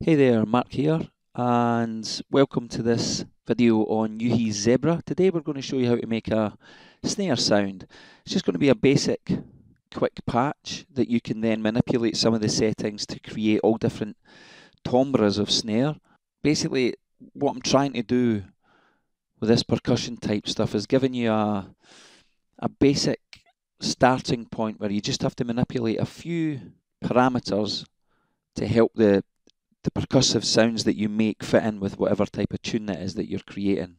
Hey there, Mark here, and welcome to this video on Yuhi's Zebra. Today we're going to show you how to make a snare sound. It's just going to be a basic, quick patch that you can then manipulate some of the settings to create all different timbres of snare. Basically, what I'm trying to do with this percussion type stuff is giving you a basic starting point where you just have to manipulate a few parameters to help the percussive sounds that you make fit in with whatever type of tune it is that you're creating,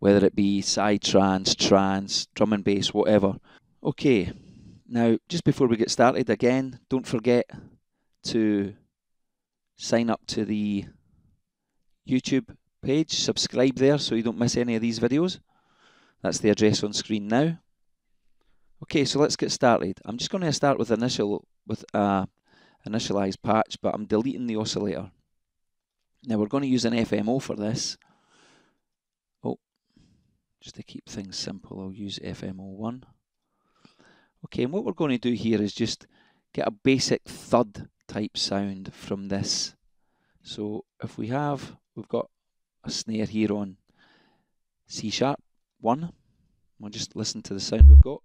whether it be psytrance, trance, drum and bass, whatever. Okay, now just before we get started, again, don't forget to sign up to the YouTube page, subscribe there so you don't miss any of these videos. That's the address on screen now. Okay, so let's get started. I'm just going to start with initialize patch, but I'm deleting the oscillator. Now we're going to use an FMO for this. Oh, just to keep things simple, I'll use FMO1. Okay, and what we're going to do here is just get a basic thud type sound from this. So if we've got a snare here on C#1. We'll just listen to the sound we've got.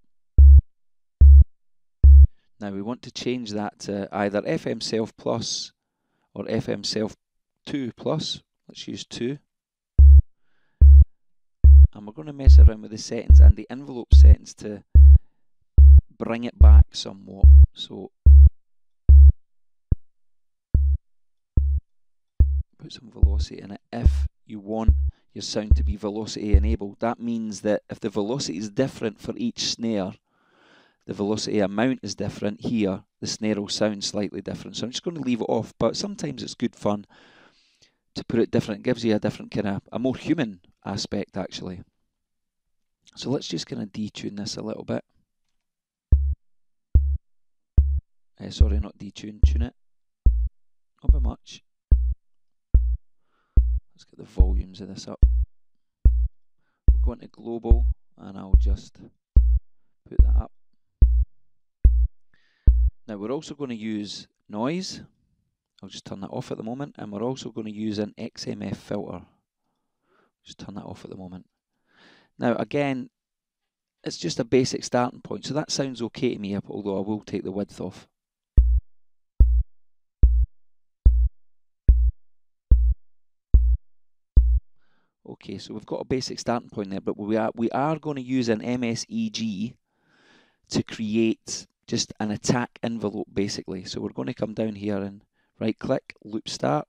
Now we want to change that to either FM self plus or FM self 2 plus. Let's use 2. And we're going to mess around with the settings and the envelope settings to bring it back somewhat. So put some velocity in it. If you want your sound to be velocity enabled, that means that if the velocity is different for each snare, the velocity amount is different. Here, the snare will sound slightly different. So I'm just going to leave it off, but sometimes it's good fun to put it different. It gives you a different kind of, a more human aspect actually. So let's just kind of detune this a little bit. Sorry, not detune, tune it. Not by much. Let's get the volumes of this up. We'll go into global and I'll just put that up. Now we're also going to use noise. I'll just turn that off at the moment, and we're also going to use an XMF filter. Just turn that off at the moment. Now again, it's just a basic starting point, so that sounds okay to me, although I will take the width off. Okay, so we've got a basic starting point there, but we are going to use an MSEG to create just an attack envelope basically. So we're going to come down here and right click, loop start,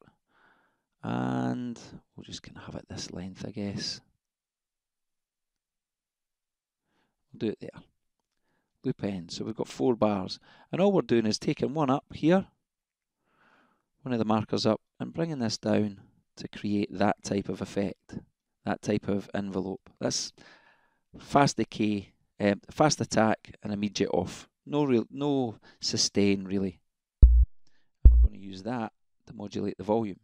and we'll just kind of have it this length, I guess. We'll do it there. Loop end. So we've got 4 bars, and all we're doing is taking one up here, one of the markers up, and bringing this down to create that type of effect, that type of envelope. That's fast decay, fast attack, and immediate off. No sustain really. We're going to use that to modulate the volume.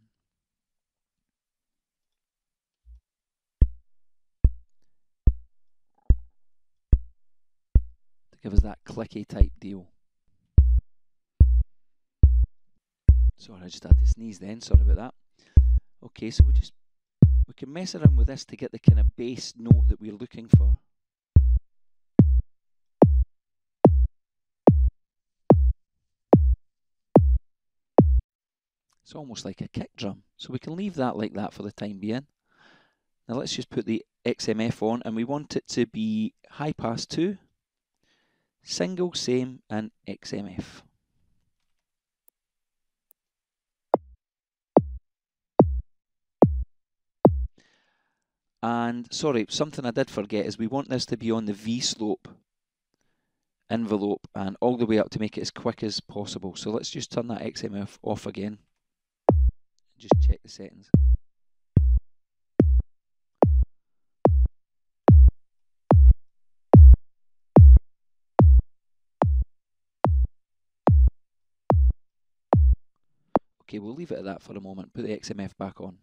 To give us that clicky type deal. Sorry, I just had to sneeze then, sorry about that. Okay, so we can mess around with this to get the kind of bass note that we're looking for. It's almost like a kick drum. So we can leave that like that for the time being. Now let's just put the XMF on, and we want it to be high pass 2, single, same, and XMF. And sorry, something I did forget is we want this to be on the V slope envelope and all the way up to make it as quick as possible. So let's just turn that XMF off again. Just check the settings. Okay, we'll leave it at that for a moment. Put the XMF back on.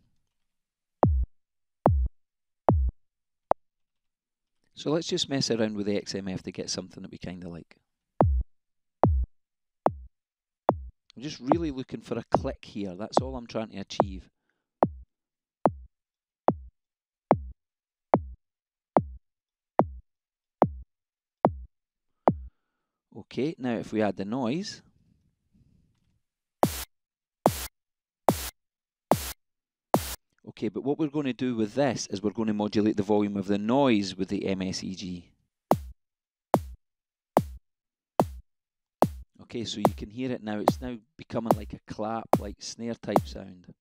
So let's just mess around with the XMF to get something that we kind of like. I'm just really looking for a click here. That's all I'm trying to achieve. Okay, now if we add the noise, okay, but what we're going to do with this is we're going to modulate the volume of the noise with the MSEG. Okay, so you can hear it now. It's now becoming like a clap, like snare type sound.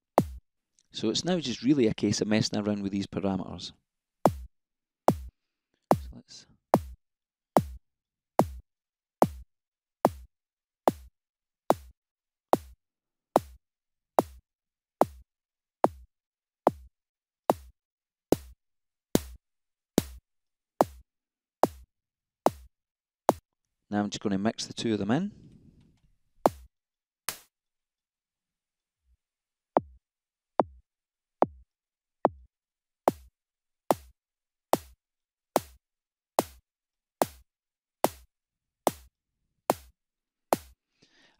So it's now just really a case of messing around with these parameters. So let's... Now I'm just going to mix the two of them in.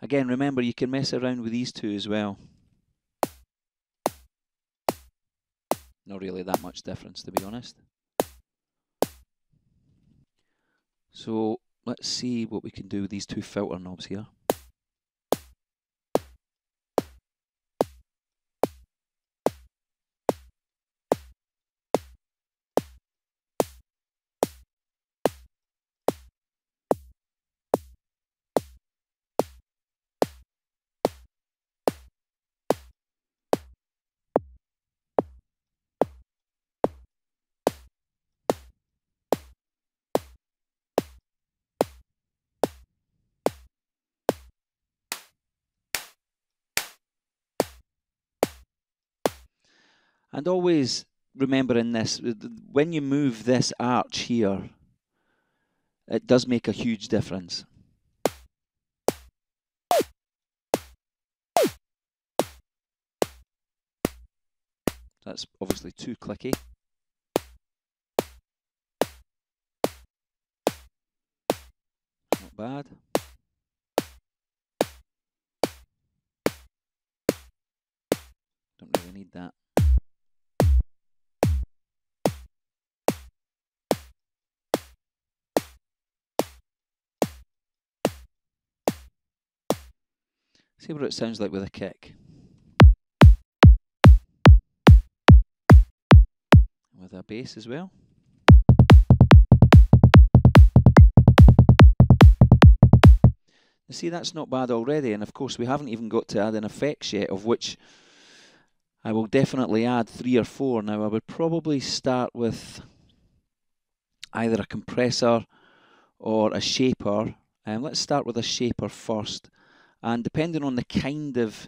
Again, remember, you can mess around with these two as well. Not really that much difference, to be honest. So let's see what we can do with these two filter knobs here. And always remember in this, when you move this arch here, it does make a huge difference. That's obviously too clicky. Not bad. Don't really need that. See what it sounds like with a kick. With a bass as well. You see, that's not bad already, and of course we haven't even got to add in effects yet, of which I will definitely add 3 or 4. Now I would probably start with either a compressor or a shaper. Let's start with a shaper first, and depending on the kind of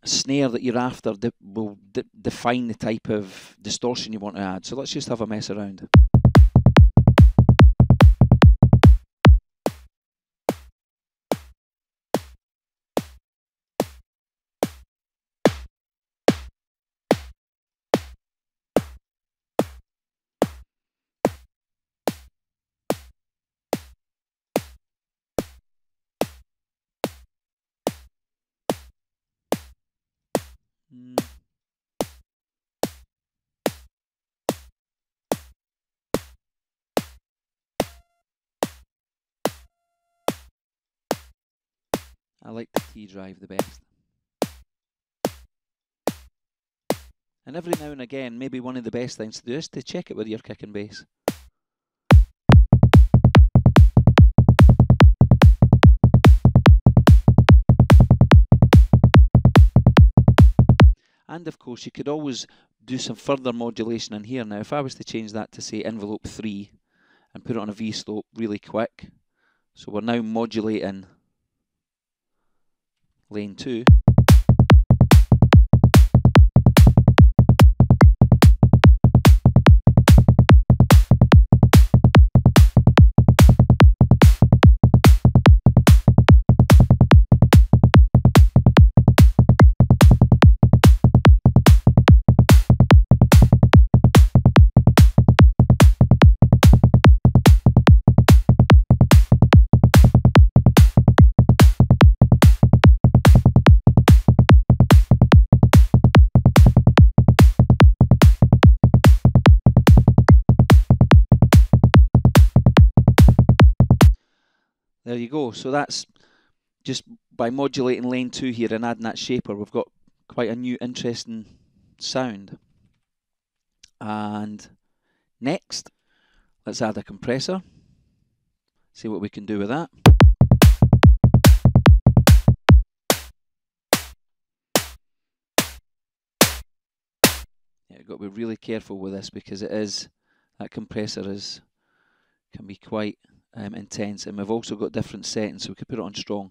snare that you're after, that will define the type of distortion you want to add. So let's just have a mess around. I like the T drive the best. And every now and again, maybe one of the best things to do is to check it with your kick and bass. And of course, you could always do some further modulation in here. Now, if I was to change that to, say, envelope 3 and put it on a V-slope really quick, so we're now modulating lane 2. there you go. So that's just by modulating lane 2 here and adding that shaper, we've got quite a new interesting sound. And next, let's add a compressor. See what we can do with that. Yeah, you've got to be really careful with this because that compressor can be quite intense, and we've also got different settings, so we could put it on strong.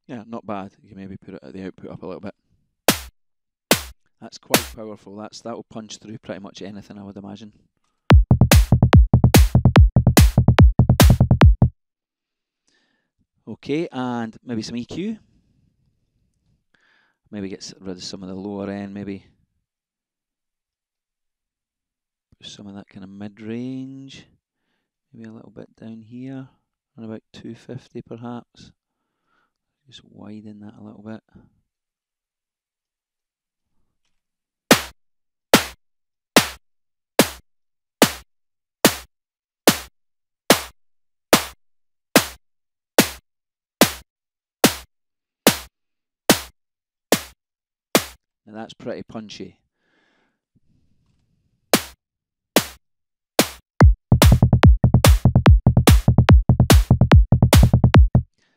Yeah, not bad. You can maybe put the output up a little bit. That's quite powerful. That will punch through pretty much anything, I would imagine. Okay, and maybe some EQ. Maybe get rid of some of the lower end, maybe some of that kind of mid-range. Maybe a little bit down here, around about 250 perhaps. Just widen that a little bit. Now that's pretty punchy.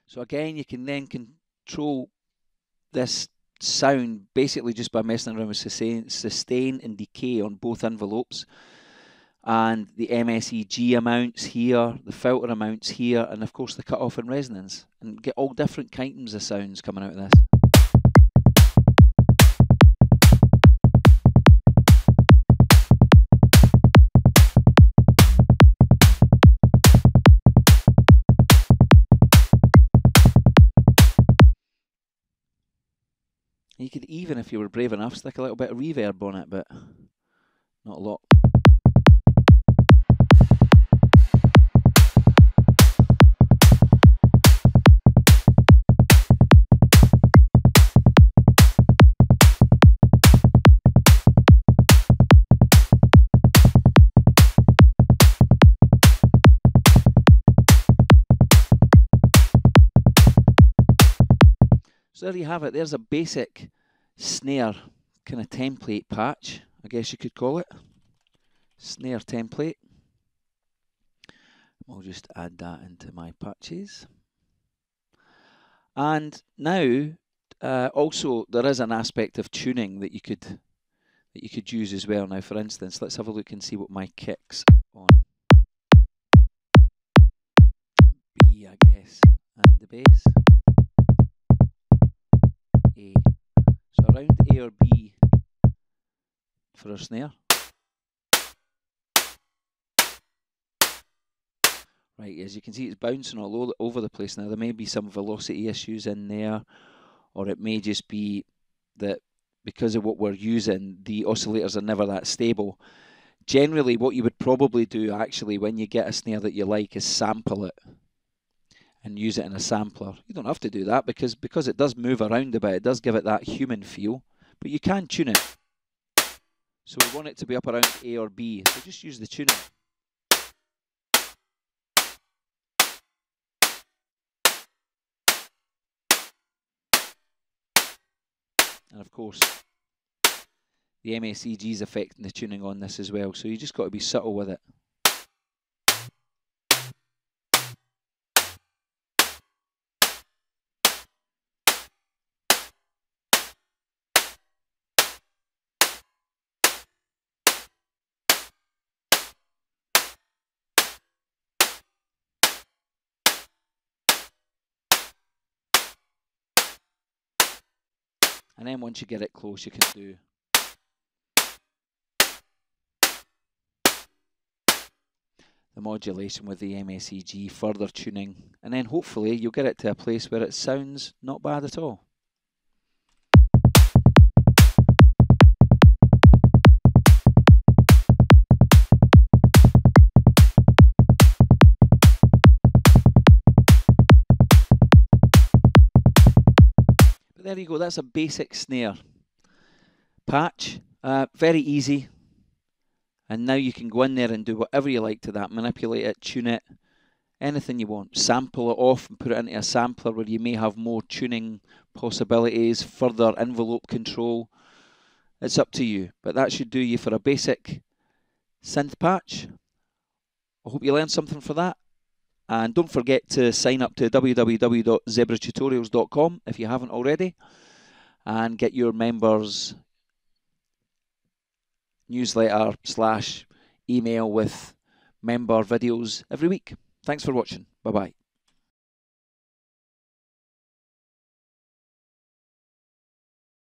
So again, you can then control this sound basically just by messing around with sustain and decay on both envelopes, and the MSEG amounts here, the filter amounts here, and of course the cutoff and resonance, and get all different kinds of sounds coming out of this. You could even, if you were brave enough, stick a little bit of reverb on it, but not a lot. So there you have it. There's a basic snare kind of template patch, I guess you could call it. Snare template. I'll just add that into my patches. And now, also there is an aspect of tuning that you could use as well. Now, for instance, let's have a look and see what my kicks on. B, I guess, and the bass. A. So around A or B for our snare. Right, as you can see, it's bouncing all over the place now. There may be some velocity issues in there, or it may just be that because of what we're using, the oscillators are never that stable. Generally, what you would probably do actually when you get a snare that you like is sample it and use it in a sampler. You don't have to do that because it does move around a bit. It does give it that human feel, but you can tune it. So we want it to be up around A or B, so just use the tuning. And of course, the MSEG is affecting the tuning on this as well, so you just got to be subtle with it. And then once you get it close, you can do the modulation with the MSEG, further tuning, and then hopefully you'll get it to a place where it sounds not bad at all. But there you go, that's a basic snare patch, very easy. And now you can go in there and do whatever you like to that, manipulate it, tune it, anything you want. Sample it off and put it into a sampler where you may have more tuning possibilities, further envelope control. It's up to you, but that should do you for a basic synth patch. I hope you learned something for that. And don't forget to sign up to www.zebratutorials.com if you haven't already, and get your members newsletter / email with member videos every week. Thanks for watching. Bye-bye.